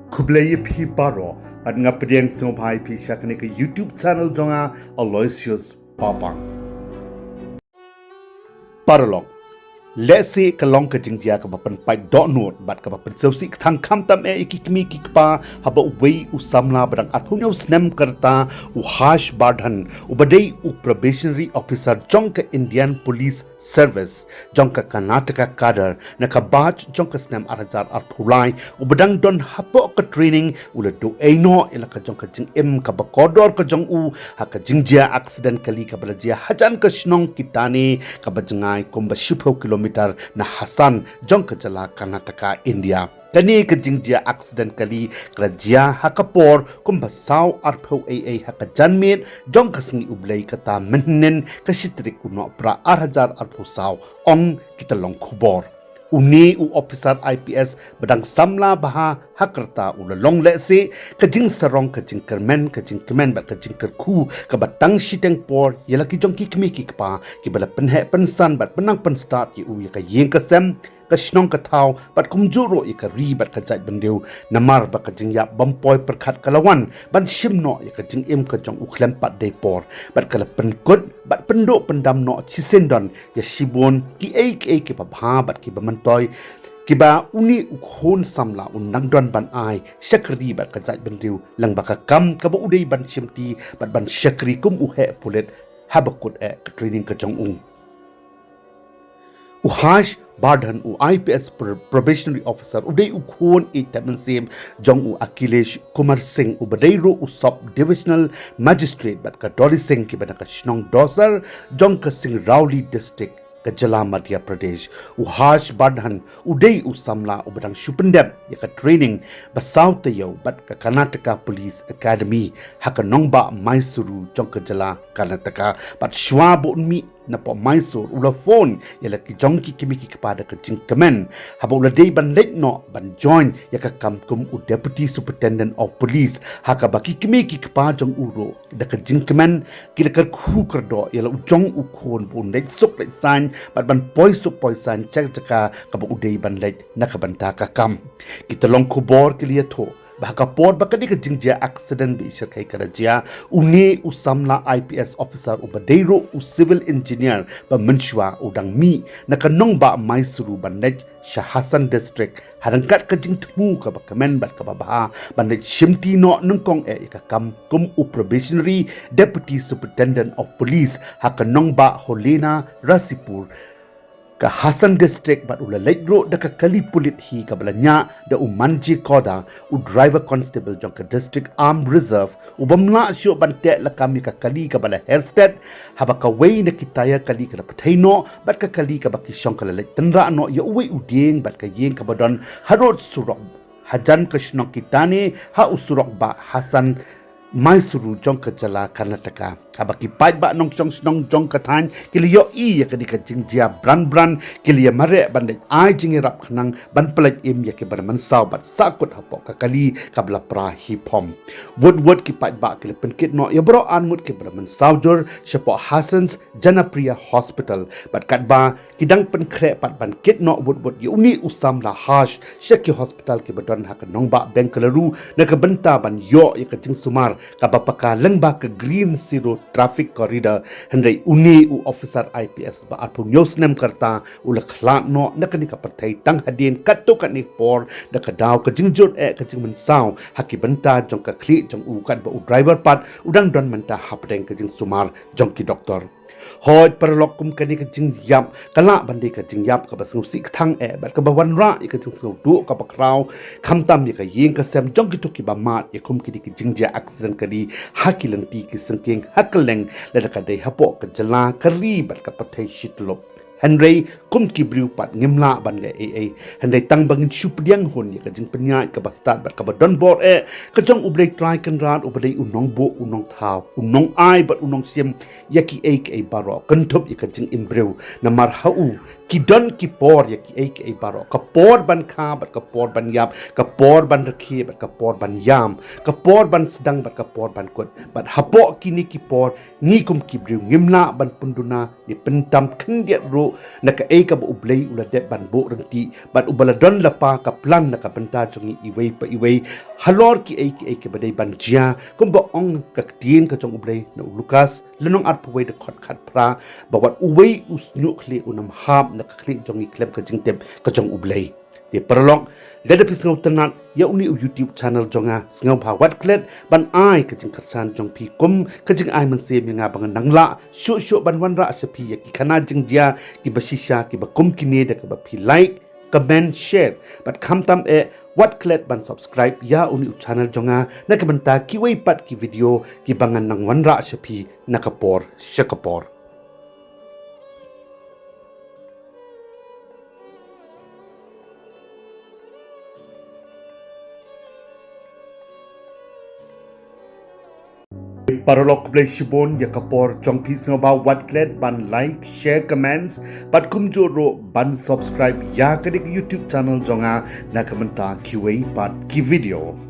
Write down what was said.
Kublai pi baro at ngapediang sumpai pi syakani ke YouTube channel jonga Aloysius Papang. Paralog. Let's say kalong ka jingdia ka bapan pai dot note bat ka bapan sausi thang kham tam ikikmi kikpa haba wei usamla badang athunyau snem karta u hash bardhan ubadei u probationary officer jongka Indian Police Service jongka Karnataka cadre na ka batch jongka snem arajar arthulai ubadang don hapo ka training ula do eino ila ka jongka jing em ka bakodor ka jong u haka jingdia Aksiden kali ka balajia hajan ka shnong kitani ka bajangai komba shipho kilometer na Hassan jong kejala Karnataka India kani kejingja Aksiden kali kerajia hakapor kumbasau arpau haka janmit jong kasngi ublay kata menen kasitrik kuno pra arhajar arpau saw ong kita long kubor uni u officer IPS badang samla baha hakarta ulalong lese kajing sarong kajing kermen bat kajing kerku kabatang shiteng por yala ki jong ki kmi ki pa ki bala penhe pensan bat penang pen start ki u ya ka yeng kasem kasnong kataw bat kumjuro ika ri bat kajai bandeu namar ba kajing ya bampoy perkhat kalawan ban shimno ya kajing em ka jong uklem pat de por bat kala penkut bat pendo pendam no chisendon ya shibon ki ki babha bat ki bamantoy kiba uni ukhon samla unang don ban ai shakri bat kajai bandeu lang baka kam kaba udai ban Shimti bat ban shakri kum uhe pulet habakut training ka jong uhash bardhan u IPS probationary officer uday ukhon taman jong u Akhilesh Kumar Singh ubadai ro usop divisional magistrate bat ka Dolly Singh ki bana ka shnong dosar jong ka Singh Rauli district ka Jala Madhya Pradesh uhash bardhan uday usamla ubadang shupendem ya ka training basaw tayo bat ka Karnataka Police Academy haka nongba Mysuru jong ka Jala Karnataka bat shwabo unmi na po Mysore ula phone yala ki jongki kimiki kepada ke jingkemen haba ula day ban late no ban join ya ka kamkum u deputy superintendent of police haka baki kimiki kepada jong uro da ka jingkemen kila kar khu kerdo yala u jong u khon bun late sok late sign bat ban poisan cek jaka ka ba u day ban late na ka banta ka kam kita long kubor kilia tho bahaka port bakadi ka jingja Aksiden bi shirkai karajia uni usamla IPS officer ubadeiro u civil engineer ba menshwa udang mi nakanong ba Mysuru bandaj Hassan district harangkat ka jing tmu ka bakamen bat ka babaha bandaj Shimti no Nyngkong ka kam kum u probationary deputy superintendent of police hakanong ba Holena Rasipur ka Hassan district bat ula leidro da ka kali pulit hi ka balanya da umanji koda u driver constable jong ka district armed reserve u bamla syo bante la kami ka kali ka bala Hersted haba ka wei na kitaya kali ka pathaino bat ka kali ka baki shong ka le tenra no ya uwe udeng bat ka yeng ka badon harot surok hajan ka shnok kitane ha usurok ba Hassan Mysuru jong ka Jala Karnataka abaki pai ba nong chong snong jong ka than kiliyo ya ka dika jingjia bran kiliya mare bandai ai jingi rap khnang ban plat im ya ke bar man saw bat sakut hapo ka kali kabla pra hi pom wood ki pai ba kile penkit no ya bro an mut ke bar man saw jor shapo Hassan's Janapriya Hospital bat kat ba kidang pen kre pat ban kit no wood ya uni usam la hash shaki hospital ke badon ha ka nong ba Bengaluru na ka benta ban yo ya ka jing sumar ka ba paka leng ba ka green zero traffic corridor hendai uni u officer IPS ba athu Snem karta ula khlat no nakani ka parthai tang Hadien katto kan ni por da ka daw ka jingjot ka jingman saw haki banta jong ka khli jong u kan ba u driver pat udang don manta hapdeng ka jing sumar jong ki doctor hoi paralok kum kani ka jing yap kala bandi ka jing yap ka basung sik thang bat ka bawan ra ka jing so du ka bakraw khamtam ka yeng ka sem jong ki to ki ba mat ya kum ki jing ja Aksiden kali haki Lynti ki sengkeng hakeleng la ka dei hapo ka jala kari bat ka pathai shitlop Henry kum ki briu pat ngimla ban le Henry tang bangin supdiang hon ya ka jing penyai ka bastat bat ka badon bor ka jong ublei try kan rat ublei unong bo unong thau unong ai bat unong sim yaki baro kentup ya ka jing imbreu namar hau ki don ki por ya ki baro ka por ban kha bat ka por ban yap ka por ban rakhi bat ka por ban yam ka por ban sedang bat ka por ban kot bat hapo kini ki por ni kum ki briu ngimla ban punduna ni pentam khendiat ro ro naka ka ba ublay ula det ban bo renti ban ubala don la pa ka plan naka banta jongi iway pa iway halor ki ke badai ban jia kumba ong ka tien ka jong ublay na lukas lenong art paway de khot khat pra bawat uway usnu khle unam hab naka khle jongi klem ka jingtep ka jong ublay ti paralong leda pis ngau tanat ya uni YouTube channel jonga ngau ba wat klet ban ai ka jing khasan jong pi kum ka jing ai man se mi nga bang nangla shu ban wan ra asapi ya ki khana jing dia ki basisha ki ba kum ki ne da ka ba pi like comment share but kham tam wat klet ban subscribe ya uni channel jonga na ka banta ki wei pat ki video ki bangan nang wan ra asapi nakapor shakapor Paralok play shibon ya kapor jong pis ngaba wat klet ban like share comments pat kum joro ban subscribe ya kadik YouTube channel jonga na kamenta kiwei pat ki video